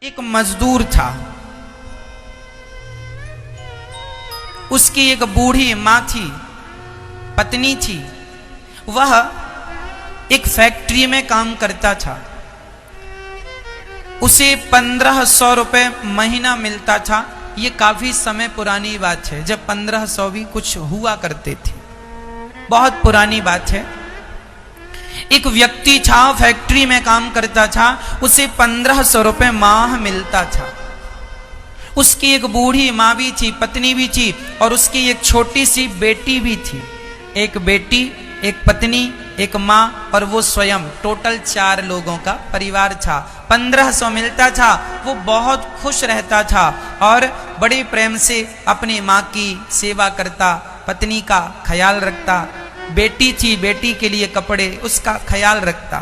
एक मजदूर था, उसकी एक बूढ़ी माँ थी, पत्नी थी। वह एक फैक्ट्री में काम करता था। उसे 1500 रुपए महीना मिलता था। ये काफी समय पुरानी बात है, जब 1500 भी कुछ हुआ करते थे। बहुत पुरानी बात है। एक व्यक्ति था, फैक्ट्री में काम करता था, उसे 1500 रुपए माह मिलता था। उसकी एक बूढ़ी माँ भी थी, पत्नी भी थी, और उसकी एक छोटी सी बेटी भी थी। एक बेटी, एक पत्नी, एक माँ और वो स्वयं, टोटल 4 लोगों का परिवार था। 1500 मिलता था। वो बहुत खुश रहता था और बड़े प्रेम से अपनी माँ की सेवा करता, पत्नी का ख्याल रखता। बेटी थी, बेटी के लिए कपड़े, उसका ख्याल रखता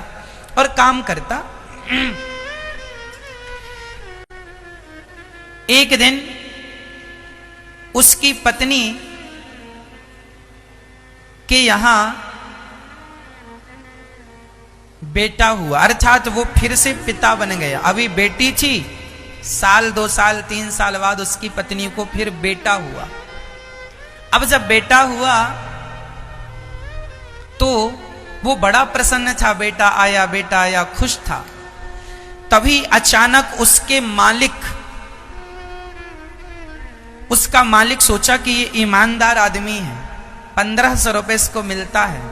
और काम करता। एक दिन उसकी पत्नी के यहां बेटा हुआ, अर्थात वो फिर से पिता बन गया। अभी बेटी थी, साल 2 साल 3 साल बाद उसकी पत्नी को फिर बेटा हुआ। अब जब बेटा हुआ तो वो बड़ा प्रसन्न था, बेटा आया, खुश था। तभी अचानक उसका मालिक सोचा कि ये ईमानदार आदमी है, 1500 रुपए इसको मिलता है,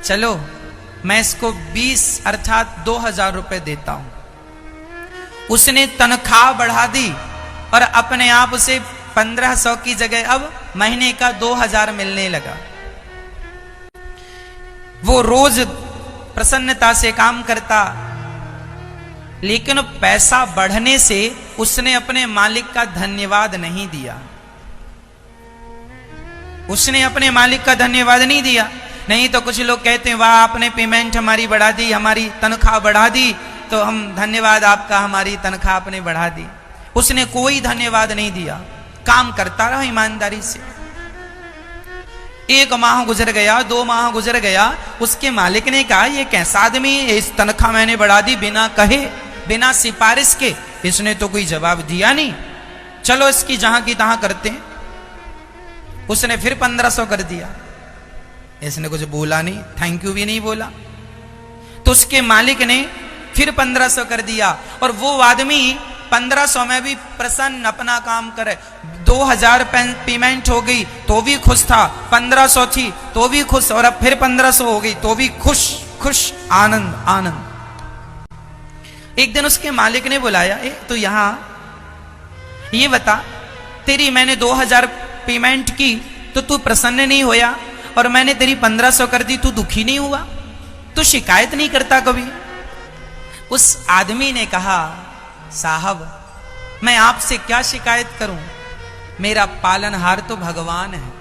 चलो मैं इसको 20 अर्थात 2000 रुपए देता हूं। उसने तनख्वाह बढ़ा दी और अपने आप उसे 1500 की जगह अब महीने का 2000 मिलने लगा। वो रोज प्रसन्नता से काम करता, लेकिन पैसा बढ़ने से उसने अपने मालिक का धन्यवाद नहीं दिया। उसने अपने मालिक का धन्यवाद नहीं दिया। नहीं तो कुछ लोग कहते हैं, वाह आपने पेमेंट हमारी बढ़ा दी, हमारी तनख्वाह बढ़ा दी, तो हम धन्यवाद आपका, हमारी तनख्वाह आपने बढ़ा दी। उसने कोई धन्यवाद नहीं दिया, काम करता रहा ईमानदारी से। 1 माह गुजर गया, 2 माह गुजर गया। उसके मालिक ने कहा, ये कैसा आदमी है, इस तनख्वाह मैंने बढ़ा दी बिना कहे, बिना सिफारिश के। इसने तो कोई जवाब दिया नहीं, चलो इसकी जहां की तहां करते हैं। उसने फिर 1500 कर दिया। इसने कुछ बोला नहीं, थैंक यू भी नहीं बोला। तो उसके मालिक ने फिर 1500 कर दिया और वो आदमी 1500 में भी प्रसन्न अपना काम करे। 2000 पेमेंट हो गई तो भी खुश था, 1500 थी तो भी खुश, और अब फिर 1500 हो गई तो भी खुश, आनंद। एक दिन उसके मालिक ने बुलाया, तो यहां ये बता, तेरी मैंने 2000 पेमेंट की तो तू प्रसन्न नहीं होया, और मैंने तेरी 1500 कर दी, तू दुखी नहीं हुआ, तू शिकायत नहीं करता कभी? उस आदमी ने कहा, साहब मैं आपसे क्या शिकायत करूं, मेरा पालनहार तो भगवान है,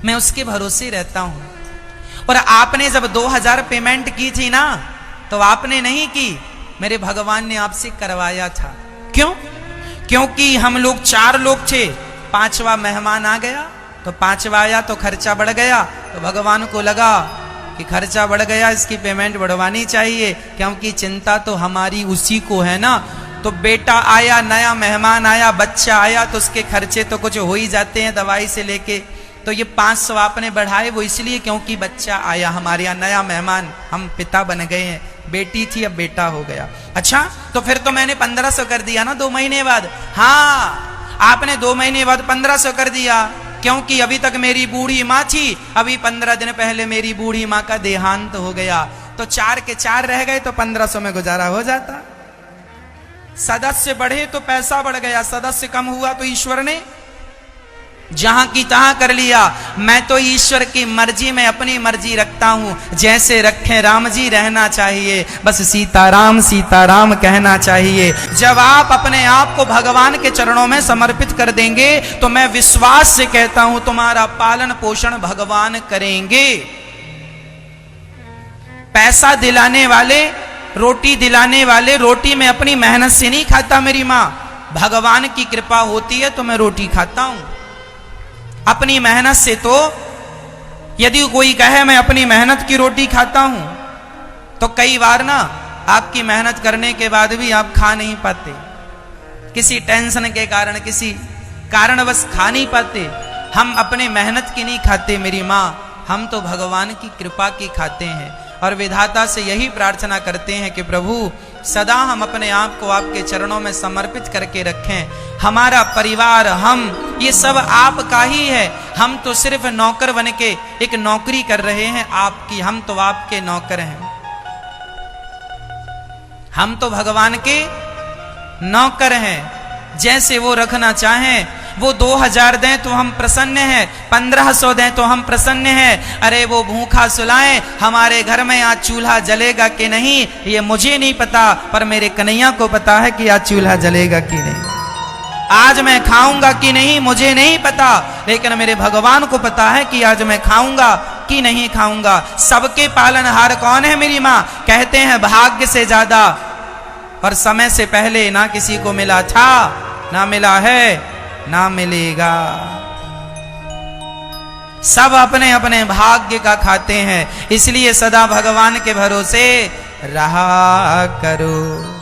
मैं उसके भरोसे रहता हूं। और आपने जब 2000 पेमेंट की थी ना, तो आपने नहीं की, मेरे भगवान ने आपसे करवाया था। क्यों? क्योंकि हम लोग 4 लोग थे, 5वां मेहमान आ गया, तो 5वां आया तो खर्चा बढ़ गया। तो भगवान को लगा कि खर्चा बढ़ गया, इसकी पेमेंट बढ़वानी चाहिए, क्योंकि चिंता तो हमारी उसी को है ना। तो बेटा आया, नया मेहमान आया, बच्चा आया, तो उसके खर्चे तो कुछ हो ही जाते हैं दवाई से लेके। तो ये 500 आपने बढ़ाए, वो इसलिए क्योंकि बच्चा आया, हमारे यहाँ नया मेहमान, हम पिता बन गए हैं। बेटी थी अब बेटा हो गया। अच्छा, तो फिर तो मैंने 1500 कर दिया ना 2 महीने बाद? हाँ, आपने 2 महीने बाद 1500 कर दिया, क्योंकि अभी तक मेरी बूढ़ी माँ थी, अभी 15 दिन पहले मेरी बूढ़ी माँ का देहांत हो गया, तो 4 के 4 रह गए, तो 1500 में गुजारा हो जाता। सदस्य बढ़े तो पैसा बढ़ गया, सदस्य कम हुआ तो ईश्वर ने जहां की तहां कर लिया। मैं तो ईश्वर की मर्जी में अपनी मर्जी रखता हूं, जैसे रखे राम जी रहना चाहिए, बस सीताराम सीताराम कहना चाहिए। जब आप अपने आप को भगवान के चरणों में समर्पित कर देंगे, तो मैं विश्वास से कहता हूं तुम्हारा पालन पोषण भगवान करेंगे। पैसा दिलाने वाले, रोटी दिलाने वाले, रोटी में अपनी मेहनत से नहीं खाता मेरी मां, भगवान की कृपा होती है तो मैं रोटी खाता हूं अपनी मेहनत से। तो यदि कोई कहे मैं अपनी मेहनत की रोटी खाता हूं, तो कई बार ना आपकी मेहनत करने के बाद भी आप खा नहीं पाते, किसी टेंशन के कारण, किसी कारणवश खा नहीं पाते। हम अपने मेहनत की नहीं खाते मेरी माँ, हम तो भगवान की कृपा की खाते हैं। और विधाता से यही प्रार्थना करते हैं कि प्रभु सदा हम अपने आप को आपके चरणों में समर्पित करके रखें। हमारा परिवार, हम, ये सब आपका ही है। हम तो सिर्फ नौकर बन के एक नौकरी कर रहे हैं आपकी, हम तो आपके नौकर हैं। हम तो भगवान के नौकर हैं। जैसे वो रखना चाहें, वो 2000 दें तो हम प्रसन्न हैं, 1500 दें तो हम प्रसन्न हैं। अरे वो भूखा सुलाएं, हमारे घर में आज चूल्हा जलेगा कि नहीं ये मुझे नहीं पता, पर मेरे कन्हैया को पता है कि आज चूल्हा जलेगा कि नहीं। आज मैं खाऊंगा कि नहीं मुझे नहीं पता, लेकिन मेरे भगवान को पता है कि आज मैं खाऊंगा कि नहीं खाऊंगा। सबके पालनहार कौन है मेरी माँ? कहते हैं भाग्य से ज्यादा, और समय से पहले ना किसी को मिला था, ना मिला है, ना मिलेगा। सब अपने अपने भाग्य का खाते हैं, इसलिए सदा भगवान के भरोसे रहा करो।